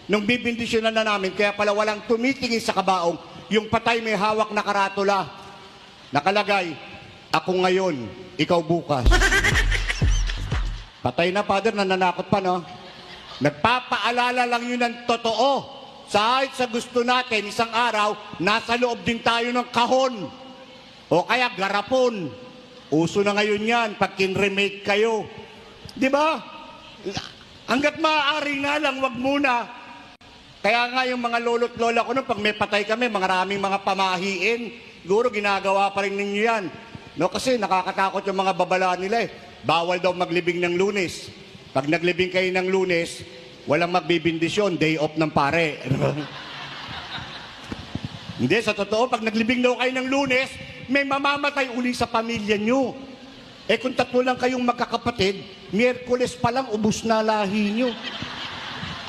nung bibindisyonan na namin, kaya pala walang tumitingin sa kabaong, yung patay may hawak na karatula. Nakalagay, ako ngayon, ikaw bukas. Patay na, Father, nananakot pa, no? Nagpapaalala lang yun ng totoo. Kahit sa gusto natin, isang araw, nasa loob din tayo ng kahon. O kaya garapon. Uso na ngayon yan, pag kin-remake kayo. Di ba? Hanggat maaari nga lang, wag muna. Kaya nga yung mga lolo't lola ko nun, pag may patay kami, maraming mga pamahiin, siguro ginagawa pa rin ninyo yan. No, kasi nakakatakot yung mga babala nila eh. Bawal daw maglibing ng Lunes. Pag naglibing kayo ng Lunes, walang magbibindisyon, day off ng pare. Hindi, sa totoo, pag naglibing daw kayo ng Lunes, may mamamatay uli sa pamilya nyo. Eh kung tatlo lang kayong magkakapatid, Miyerkules pa lang ubus na lahi nyo.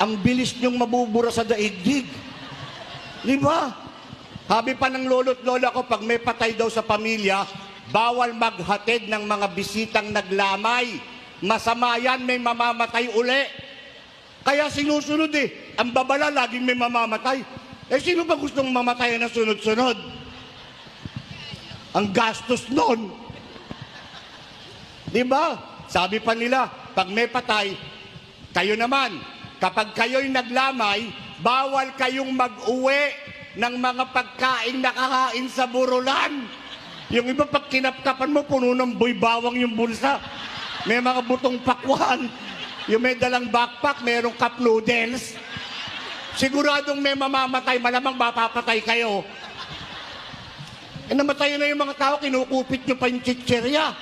Ang bilis nyong mabubura sa daigdig. Di ba? Habi pa ng lolo't lola ko, pag may patay daw sa pamilya, bawal maghatid ng mga bisitang naglamay. Masama yan, may mamamatay uli. Kaya sinusunod eh. Ang babala, laging may mamamatay. Eh, sino ba gustong mamatay na sunod-sunod? Ang gastos nun. Di ba? Sabi pa nila, pag may patay, kayo naman, kapag kayo'y naglamay, bawal kayong mag-uwi ng mga pagkain nakahain sa burulan. Yung iba, pag kinapkapan mo, puno ng boy bawang yung bulsa. May mga butong pakwan. Yung may dalang backpack, mayroong cup noodles. Siguradong may mamamatay, malamang mapapatay kayo. Eh, namatay na yung mga tao, kinukupit nyo pa yung chichirya.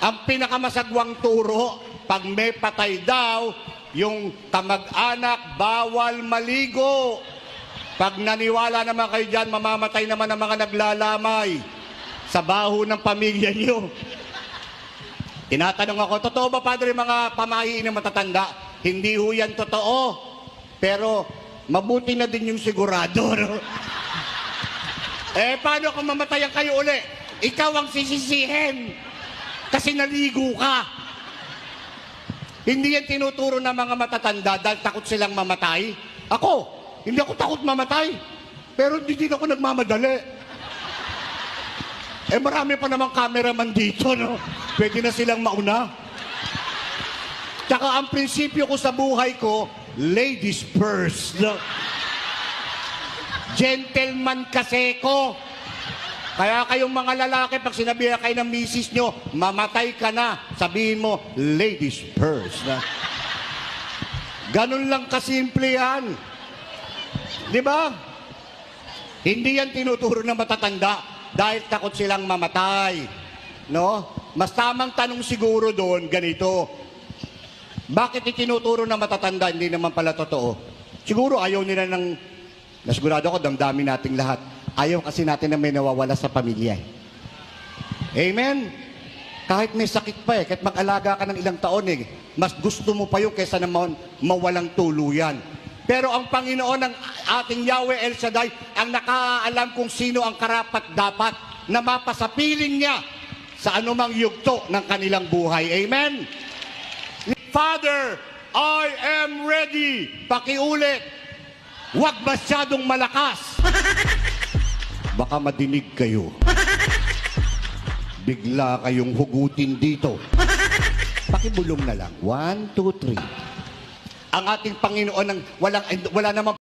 Ang pinakamasagwang turo, pag may patay daw, yung kamag-anak, bawal maligo. Pag naniwala naman kayo dyan, mamamatay naman ang mga naglalamay sa baho ng pamilya nyo. Tinatanong ako, totoo ba, Padre, mga pamahiin na matatanda? Hindi ho yan totoo. Pero mabuti na din yung sigurado. No? Eh, paano kung mamatayan kayo uli? Ikaw ang sisisihin. Kasi naligo ka. Hindi yan tinuturo ng mga matatanda dahil takot silang mamatay. Ako, hindi ako takot mamatay. Pero hindi din ako nagmamadali. Eh, marami pa namang cameraman dito, no? Pwede na silang mauna. Tsaka ang prinsipyo ko sa buhay ko, ladies first. No? Gentleman kasi ko. Kaya kayong mga lalaki, pag sinabihan kayo ng misis nyo, mamatay ka na, sabihin mo, ladies first. No? Ganun lang kasimple yan. Di ba? Hindi yan tinuturo ng matatanda dahil takot silang mamatay. No? Mas tamang tanong siguro doon, ganito. Bakit itinuturo ng matatanda, hindi naman pala totoo? Siguro ayaw nila ng, nasigurado ako, damdamin nating lahat. Ayaw kasi natin na may nawawala sa pamilya. Amen? Kahit may sakit pa kahit mag-alaga ka ng ilang taon mas gusto mo pa yun kaysa na mawalang tuluyan. Pero ang Panginoon ng ating Yahweh El Shaddai ang nakaalam kung sino ang karapat-dapat na mapasapiling niya sa anumang yugto ng kanilang buhay. Amen? Father, I am ready. Pakiulit. Huwag masyadong malakas. Baka madinig kayo. Bigla kayong hugutin dito. Pakibulong na lang. 1, 2, 3. Ang ating Panginoon, wala naman